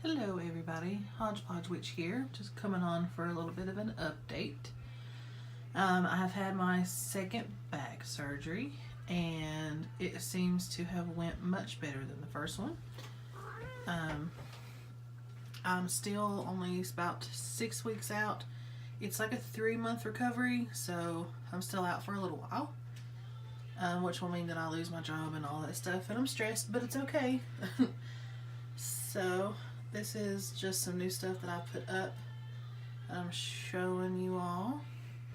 Hello everybody, Hodgepodge Witch here, just coming on for a little bit of an update. I have had my second back surgery and it seems to have went much better than the first one. I'm still only about 6 weeks out. It's like a 3-month recovery, so I'm still out for a little while, which will mean that I'll lose my job and all that stuff, and I'm stressed, but it's okay. So this is just some new stuff that I put up. I'm showing you all.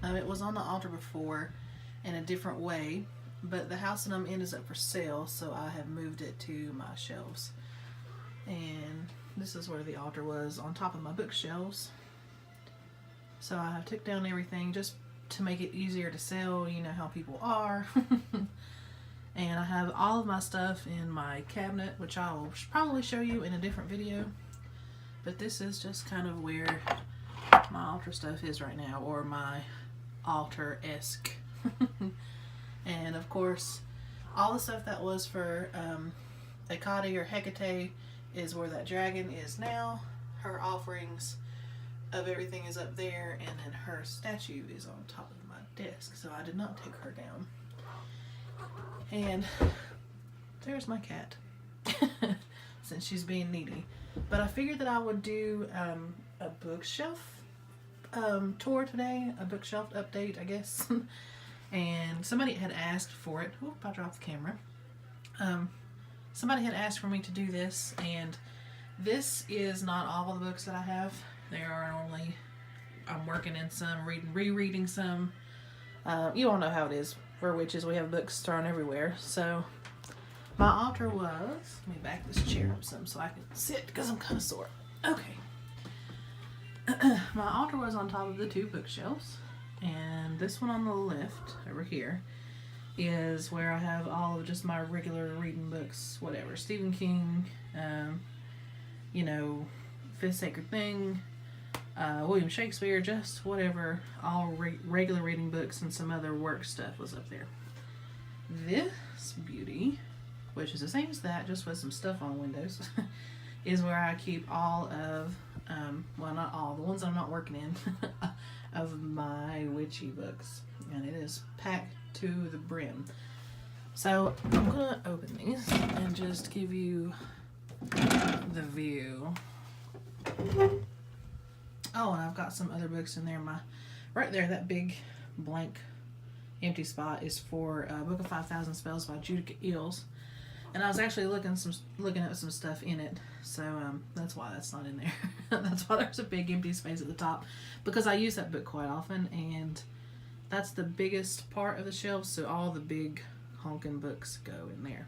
It was on the altar before in a different way, but the house that I'm in is up for sale, so I have moved it to my shelves. And this is where the altar was, on top of my bookshelves. So I have took down everything just to make it easier to sell. You know how people are. And I have all of my stuff in my cabinet, which I will probably show you in a different video. But this is just kind of where my altar stuff is right now, or my altar-esque. And of course, all the stuff that was for Hecate or Hecate is where that dragon is now. Her offerings of everything is up there, and then her statue is on top of my desk, so I did not take her down. And there's my cat, since she's being needy. But I figured that I would do a bookshelf tour today, a bookshelf update, I guess. And somebody had asked for it. Oop, I dropped the camera. Somebody had asked for me to do this, and this is not all the books that I have. There are only, I'm working in some, rereading some. You all know how it is. We're witches, we have books thrown everywhere. So my altar was, let me back this chair up some so I can sit because I'm kind of sore. Okay. My altar was on top of the 2 bookshelves, and this one on the left over here is where I have all of just my regular reading books, whatever, Stephen King, you know, Fifth Sacred Thing, William Shakespeare, just whatever, all regular reading books, and some other work stuff was up there. This beauty, which is the same as that, just with some stuff on windows, is where I keep all of, well, not all, the ones I'm not working in, of my witchy books. And it is packed to the brim. So I'm going to open these and just give you the view. Oh, and I've got some other books in there. Right there, that big blank empty spot is for Book of 5,000 Spells by Judica Eels. And I was actually looking at some stuff in it, so that's why that's not in there. That's why there's a big empty space at the top, because I use that book quite often, and that's the biggest part of the shelf, so all the big honking books go in there.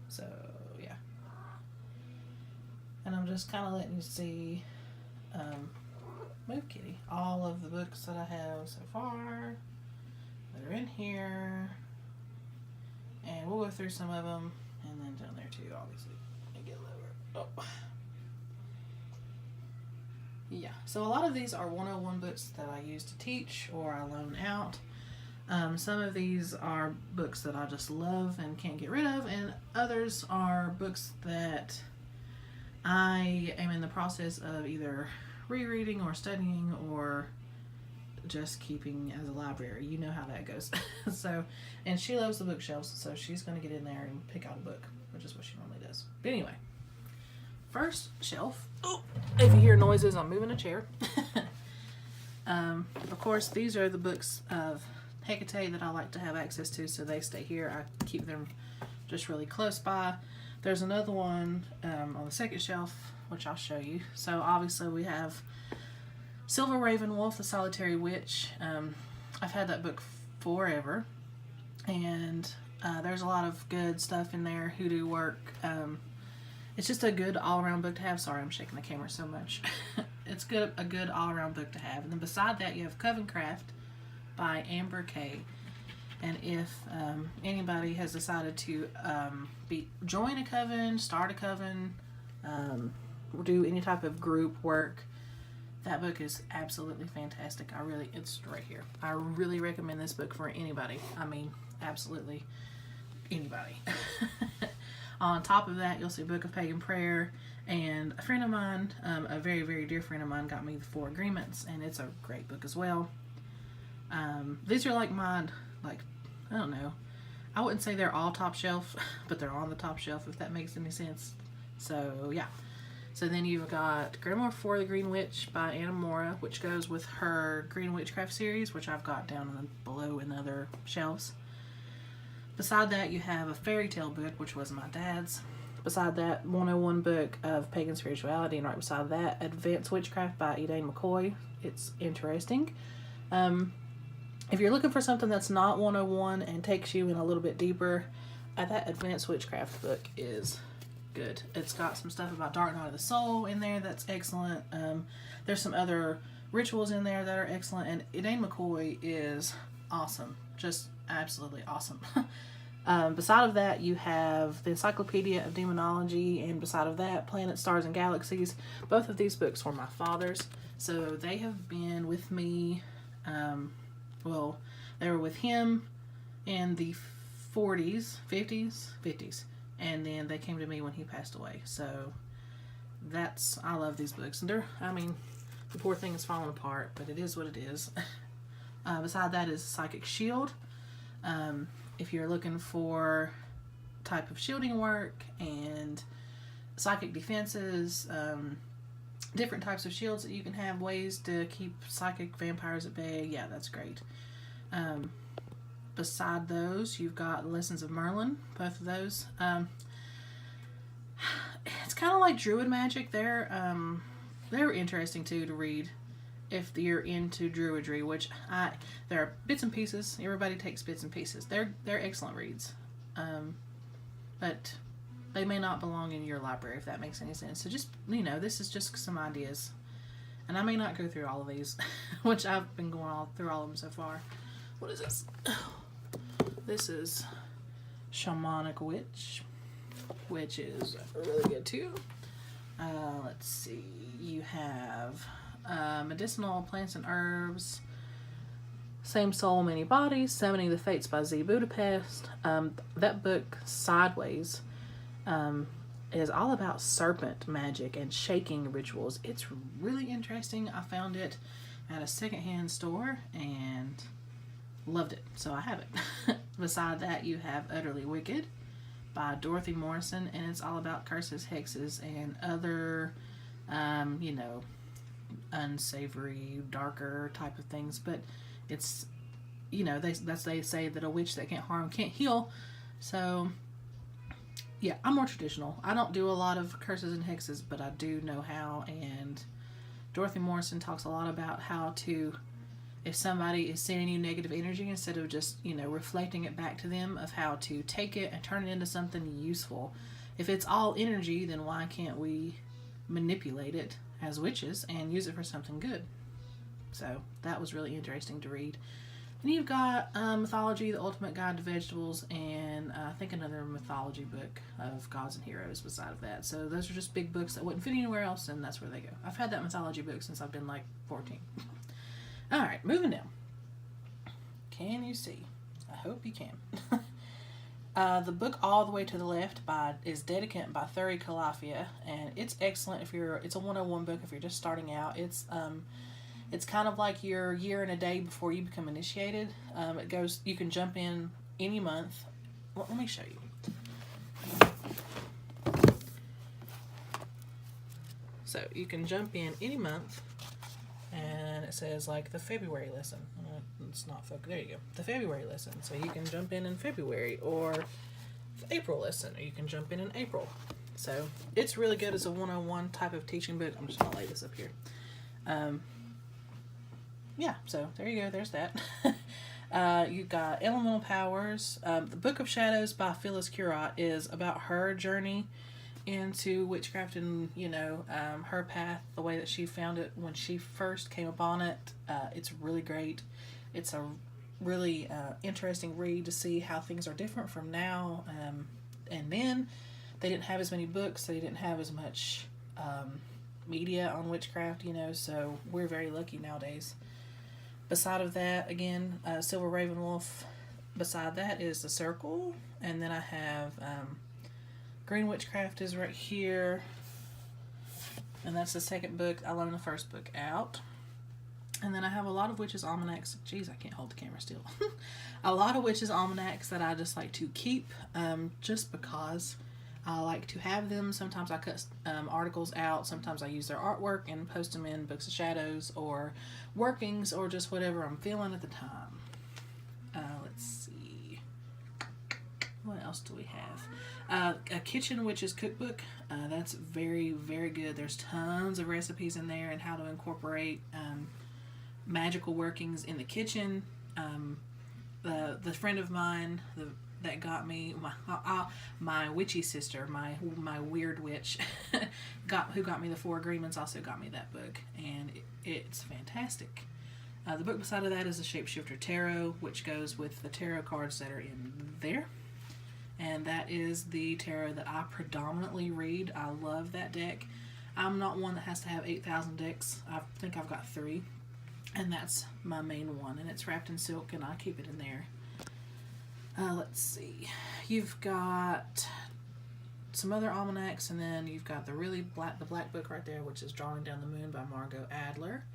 So, yeah. And I'm just kind of letting you see, move kitty, all of the books that I have so far that are in here. And we'll go through some of them, and then down there too, obviously. Let me get lower. Oh. Yeah, so a lot of these are 101 books that I use to teach or I loan out. Some of these are books that I just love and can't get rid of, and others are books that I am in the process of either rereading or studying or just keeping as a library. You know how that goes. So, and she loves the bookshelves, so she's going to get in there and pick out a book, which is what she normally does. But anyway, first shelf. Oh, if you hear noises, I'm moving a chair. Of course, these are the books of Hecate that I like to have access to, so they stay here. I keep them just really close by. There's another one on the second shelf, which I'll show you. So obviously we have Silver Raven Wolf, the Solitary Witch. I've had that book forever, and there's a lot of good stuff in there, hoodoo work. It's just a good all-around book to have. Sorry, I'm shaking the camera so much. It's a good all-around book to have. And then beside that, you have Coven Craft by Amber Kay. And if anybody has decided to join a coven, start a coven, do any type of group work, that book is absolutely fantastic. It's right here. I really recommend this book for anybody. I mean, absolutely anybody. On top of that, you'll see Book of Pagan Prayer And a friend of mine, a very, very dear friend of mine, got me the Four Agreements, and it's a great book as well. These are like mine, like, I don't know. I wouldn't say they're all top shelf, but they're on the top shelf, if that makes any sense. So, yeah. So then you've got Grimoire for the Green Witch by Anna Mora, which goes with her Green Witchcraft series, which I've got down below in the other shelves. Beside that, you have a fairy tale book, which was my dad's. Beside that, 101 book of pagan spirituality, and right beside that, Advanced Witchcraft by Elaine McCoy. It's interesting. If you're looking for something that's not 101 and takes you in a little bit deeper, that Advanced Witchcraft book is good. It's got some stuff about Dark Night of the Soul in there that's excellent. There's some other rituals in there that are excellent, and Elaine McCoy is awesome. Just absolutely awesome. Beside of that, you have the Encyclopedia of Demonology, and beside of that, Planets, Stars, and Galaxies. Both of these books were my father's, so they have been with me. Well, they were with him in the 40s, 50s, and then they came to me when he passed away. So I love these books, and the poor thing is falling apart, but it is what it is. Beside that is Psychic Shield. If you're looking for type of shielding work and psychic defenses, different types of shields that you can have, ways to keep psychic vampires at bay, yeah, that's great. Beside those, you've got Lessons of Merlin, both of those. It's kind of like Druid magic. They're interesting too to read if you're into Druidry, which there are bits and pieces. Everybody takes bits and pieces. They're excellent reads, but they may not belong in your library, if that makes any sense. So just, this is just some ideas, and I may not go through all of these, which I've been going through all of them so far. What is this? This is Shamanic Witch, which is really good too. Let's see. You have Medicinal Plants and Herbs, Same Soul, Many Bodies, Summoning the Fates by Z Budapest. That book, Sideways, is all about serpent magic and shaking rituals. It's really interesting. I found it at a secondhand store and loved it, so I have it. Beside that, you have Utterly Wicked by Dorothy Morrison, and it's all about curses, hexes, and other, unsavory, darker type of things. But it's, they say that a witch that can't harm can't heal. So, yeah, I'm more traditional. I don't do a lot of curses and hexes, but I do know how, and Dorothy Morrison talks a lot about how to, if somebody is sending you negative energy, instead of just, reflecting it back to them, of how to take it and turn it into something useful. If it's all energy, then why can't we manipulate it as witches and use it for something good? So that was really interesting to read. And you've got Mythology, The Ultimate Guide to Vegetables, and I think another mythology book of gods and heroes beside of that. So those are just big books that wouldn't fit anywhere else, and that's where they go. I've had that mythology book since I've been like 14. Alright, moving down. Can you see? I hope you can. The book all the way to the left is Dedicant by Thuri Calafia, and it's excellent it's a 101 book if you're just starting out. It's kind of like your year and a day before you become initiated. You can jump in any month. Well, let me show you. So you can jump in any month, and it says like the February lesson. It's not there you go. The February lesson. So you can jump in February, or the April lesson, or you can jump in April. So it's really good as a 101 type of teaching book. I'm just gonna lay this up here. Yeah, so there you go. There's that. You got Elemental Powers. The Book of Shadows by Phyllis Curott is about her journey into witchcraft and, her path, the way that she found it when she first came upon it. It's really great. It's a really interesting read to see how things are different from now and then. They didn't have as many books. They didn't have as much media on witchcraft, so we're very lucky nowadays. Beside of that, again, Silver Ravenwolf. Beside that is The Circle. And then I have Green Witchcraft is right here. And that's the second book. I loaned the first book out. And then I have a lot of witches' almanacs. Jeez, I can't hold the camera still. A lot of witches' almanacs that I just like to keep, just because I like to have them. Sometimes I cut articles out. Sometimes I use their artwork and post them in Books of Shadows or Workings or just whatever I'm feeling at the time. Let's see. What else do we have? A Kitchen Witches Cookbook. That's very, very good. There's tons of recipes in there and how to incorporate magical workings in the kitchen. The friend of mine that got me my witchy sister, my weird witch, who got me the Four Agreements, also got me that book, and it's fantastic. The book beside of that is the Shapeshifter Tarot, which goes with the tarot cards that are in there. And that is the tarot that I predominantly read. I love that deck. I'm not one that has to have 8,000 decks. I think I've got 3. And that's my main one. And it's wrapped in silk, and I keep it in there. Let's see. You've got some other almanacs, and then you've got the black book right there, which is Drawing Down the Moon by Margot Adler.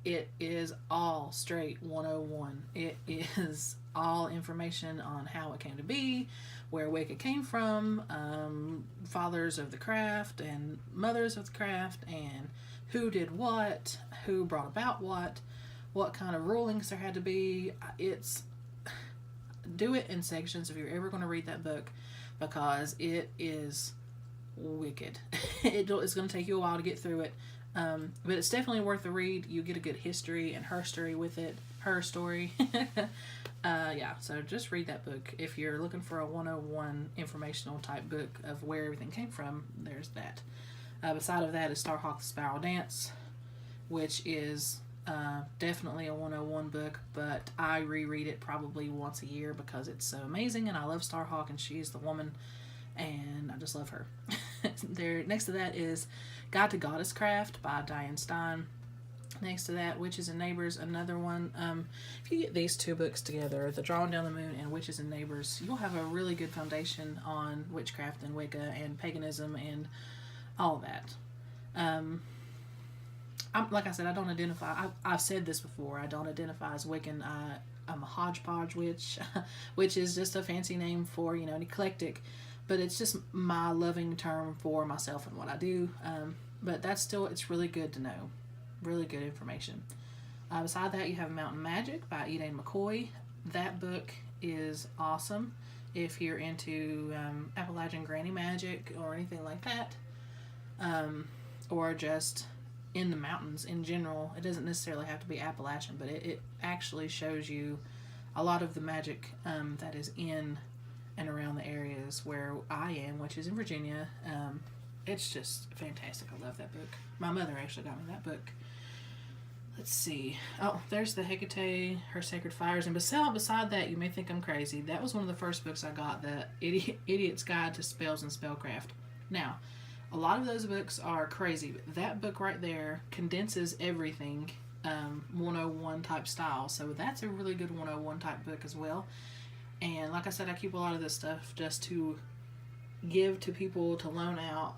It is all straight 101. It is all information on how it came to be, where Wicca came from, fathers of the craft and mothers of the craft, and who did what, who brought about what kind of rulings there had to be. Do it in sections if you're ever going to read that book, because it is wicked. It's going to take you a while to get through it, but it's definitely worth the read. You get a good history and her story with it. Her story. Yeah, so just read that book. If you're looking for a 101 informational type book of where everything came from, there's that. Beside of that is Starhawk the Spiral Dance, which is definitely a 101 book, but I reread it probably once a year because it's so amazing, and I love Starhawk, and she's the woman, and I just love her. There, next to that is Guide to Goddess Craft by Diane Stein. Next to that, Witches and Neighbors, another one. If you get these two books together, The Drawing Down the Moon and Witches and Neighbors, you'll have a really good foundation on witchcraft and Wicca and paganism and all of that. Like I said, I don't identify. I've said this before. I don't identify as Wiccan. I'm a hodgepodge witch, which is just a fancy name for, an eclectic. But it's just my loving term for myself and what I do. But it's really good to know. Really good information. Beside that, you have Mountain Magic by Elaine McCoy. That book is awesome if you're into Appalachian granny magic or anything like that, or just in the mountains in general. It doesn't necessarily have to be Appalachian, but it actually shows you a lot of the magic that is in and around the areas where I am, which is in Virginia. It's just fantastic. I love that book. My mother actually got me that book. Let's see. Oh, there's the Hecate, Her Sacred Fires. And beside that, you may think I'm crazy. That was one of the first books I got, the Idiot's Guide to Spells and Spellcraft. Now, a lot of those books are crazy, but that book right there condenses everything 101 type style. So that's a really good 101 type book as well. And like I said, I keep a lot of this stuff just to give to people to loan out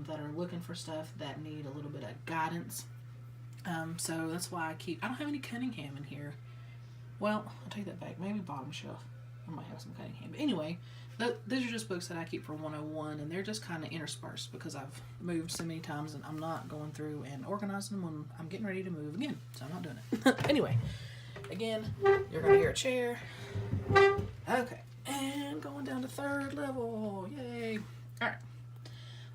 that are looking for stuff that need a little bit of guidance. So that's why I don't have any Cunningham in here. Well, I'll take that back. Maybe bottom shelf. I might have some Cunningham. But anyway, these are just books that I keep for 101, and they're just kind of interspersed because I've moved so many times and I'm not going through and organizing them when I'm getting ready to move again. So I'm not doing it. Anyway, again, you're going to hear a chair. Okay, and going down to 3rd level. Yay. Alright.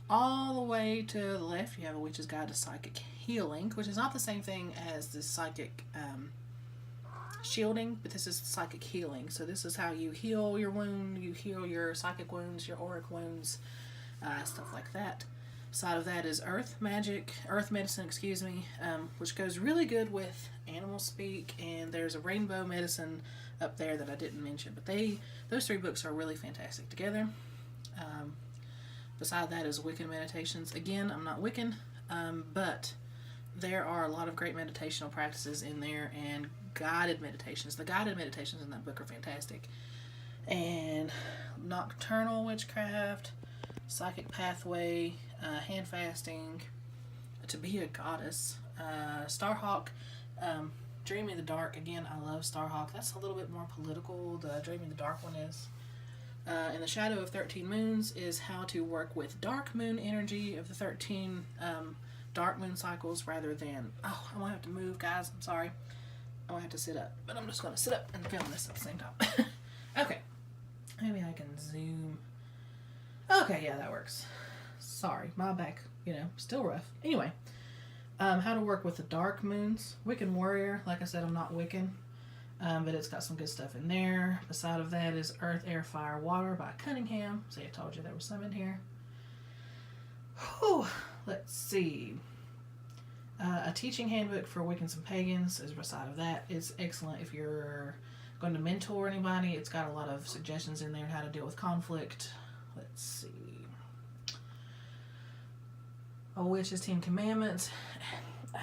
All the way to the left, you have A Witch's Guide to Psychic Healing, which is not the same thing as the psychic shielding, but this is psychic healing. So this is how you heal your wound, you heal your psychic wounds, your auric wounds, stuff like that. Side of that is earth medicine, which goes really good with animal speak, and there's a rainbow medicine up there that I didn't mention, but those 3 books are really fantastic together. Beside that is Wiccan Meditations. Again, I'm not Wiccan, but there are a lot of great meditational practices in there and guided meditations. The guided meditations in that book are fantastic. And Nocturnal Witchcraft, Psychic Pathway, Hand Fasting, to be a goddess. Starhawk, Dream in the Dark. Again, I love Starhawk. That's a little bit more political. The Dream in the Dark one is. In the Shadow of 13 Moons is how to work with dark moon energy of the 13 dark moon cycles rather than. Oh, I'm going to have to move, guys. I'm sorry. I'm going to have to sit up. But I'm just going to sit up and film this at the same time. Okay. Maybe I can zoom. Okay, yeah, that works. Sorry, my back, still rough. Anyway, how to work with the dark moons. Wiccan Warrior. Like I said, I'm not Wiccan. But it's got some good stuff in there. Beside of that is Earth, Air, Fire, Water by Cunningham. See, I told you there was some in here. Whew. Let's see. A teaching handbook for Wiccans and Pagans is beside of that. It's excellent if you're going to mentor anybody. It's got a lot of suggestions in there on how to deal with conflict. Let's see. A Witch's 10 Commandments.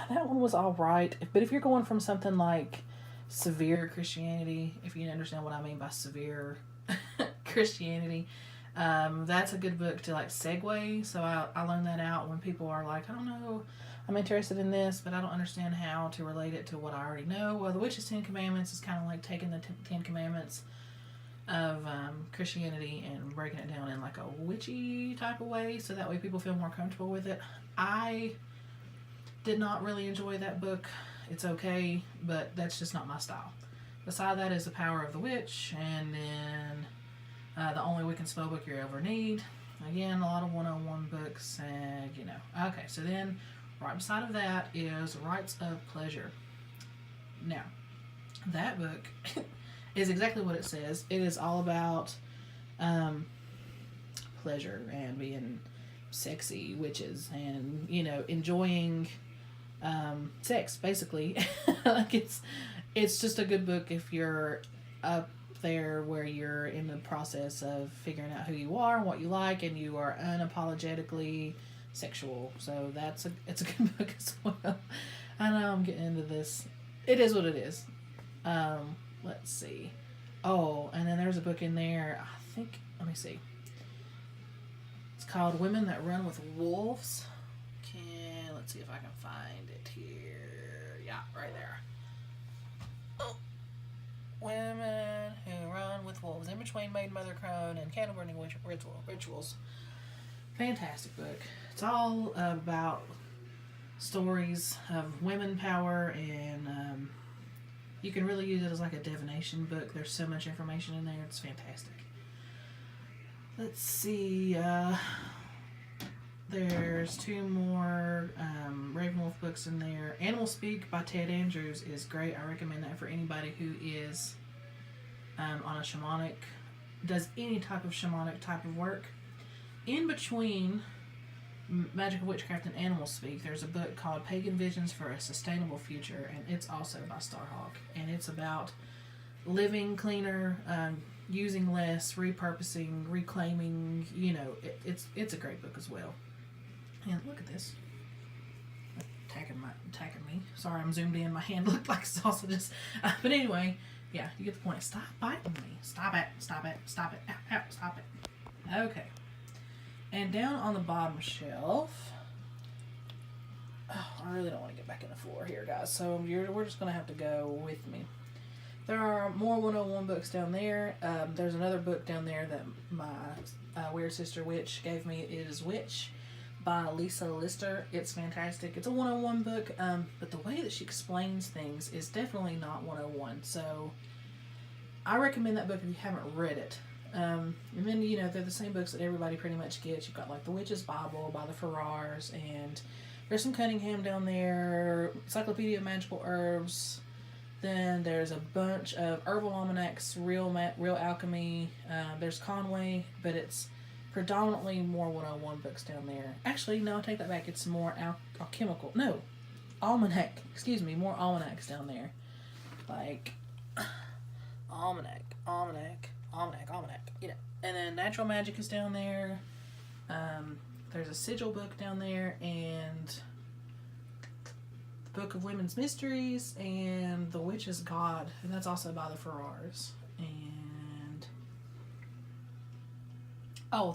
That one was alright. But if you're going from something like severe Christianity, if you understand what I mean by severe Christianity, that's a good book to like segue. So I learned that out when people are like, I don't know, I'm interested in this, but I don't understand how to relate it to what I already know. Well, the Witch's 10 Commandments is kind of like taking the 10 Commandments of Christianity and breaking it down in like a witchy type of way, so that way people feel more comfortable with it. I did not really enjoy that book. It's okay, but that's just not my style. Beside that is The Power of the Witch, and then The Only Wiccan Spellbook You Ever Need. Again, a lot of 101 books, and Okay, so then right beside of that is Rites of Pleasure. Now, that book is exactly what it says. It is all about pleasure and being sexy witches and, enjoying sex, basically. Like it's just a good book if you're up there where you're in the process of figuring out who you are and what you like, and you are unapologetically sexual. So it's a good book as well. I know I'm getting into this. It is what it is. Let's see. Oh, and then there's a book in there, I think, let me see. It's called Women That Run with Wolves. Let's see if I can find it here. Yeah, right there. Oh. Women Who Run with Wolves. In Between Maid, Mother, Crone, and Candle Burning Rituals. Fantastic book. It's all about stories of women power, and you can really use it as like a divination book. There's so much information in there. It's fantastic. Let's see. There's two more Ravenwolf books in there. Animal Speak by Ted Andrews is great. I recommend that for anybody who is on a shamanic, does any type of shamanic type of work. In between Magical Witchcraft and Animal Speak, there's a book called Pagan Visions for a Sustainable Future, and it's also by Starhawk. And it's about living cleaner, using less, repurposing, reclaiming. It's a great book as well. And look at this. Attacking me. Sorry, I'm zoomed in. My hand looked like sausages. But anyway, yeah, you get the point. Stop biting me. Stop it. Stop it. Stop it. Ow, ow, stop it. Okay. And down on the bottom shelf. Oh, I really don't want to get back in the floor here, guys. So we're just going to have to go with me. There are more 101 books down there. There's another book down there that my weird sister Witch gave me. It is Witch by Lisa Lister. It's fantastic. It's a 101 book, but the way that she explains things is definitely not 101. So I recommend that book if you haven't read it. And then, they're the same books that everybody pretty much gets. You've got like The Witch's Bible by the Farrars, and there's some Cunningham down there, Encyclopedia of Magical Herbs. Then there's a bunch of herbal almanacs, real alchemy. There's Conway, but it's predominantly more 101 books down there. Actually, no, I take that back. It's more alchemical. No, almanac. Excuse me, more almanacs down there. Like, almanac. And then Natural Magic is down there. There's a sigil book down there, and the Book of Women's Mysteries, and The Witch's God, and that's also by the Farrars. And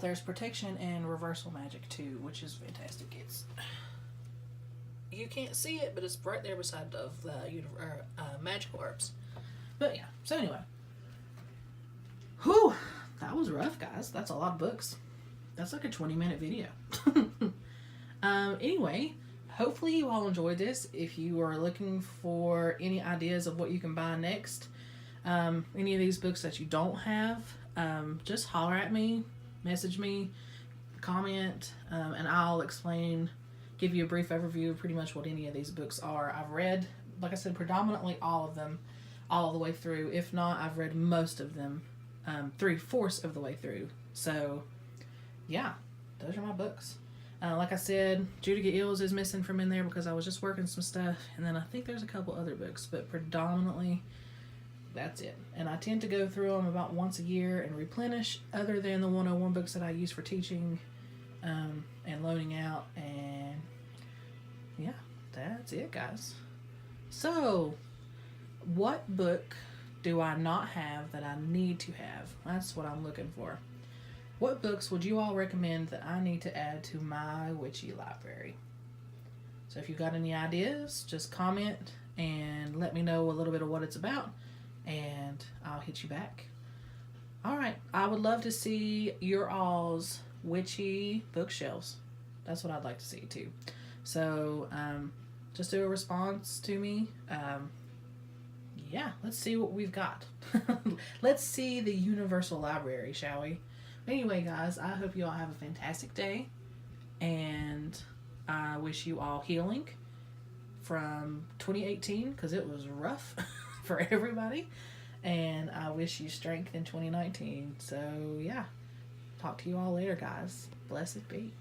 there's Protection and Reversal Magic too, which is fantastic. You can't see it, but it's right there beside of the magical herbs. But yeah, so anyway. Whew, that was rough, guys. That's a lot of books. That's like a 20-minute video. Anyway, hopefully you all enjoyed this. If you are looking for any ideas of what you can buy next, any of these books that you don't have, just holler at me, message me, comment, and I'll give you a brief overview of pretty much what any of these books are. I've read, like I said, predominantly all of them, all the way through. If not, I've read most of them, 3/4 of the way through. So, yeah, those are my books. Like I said, Judica Ills is missing from in there because I was just working some stuff, and then I think there's a couple other books, but predominantly that's it. And I tend to go through them about once a year and replenish, other than the 101 books that I use for teaching and loaning out. And yeah, that's it, guys. So, what book do I not have that I need to have? That's what I'm looking for. What books would you all recommend that I need to add to my witchy library? So if you've got any ideas, just comment and let me know a little bit of what it's about, and I'll hit you back. Alright, I would love to see your all's witchy bookshelves. That's what I'd like to see too. So, just do a response to me. Yeah, let's see what we've got. Let's see the universal library, shall we? Anyway, guys, I hope you all have a fantastic day, and I wish you all healing from 2018, because it was rough for everybody, and I wish you strength in 2019. So, yeah, talk to you all later, guys. Blessed be.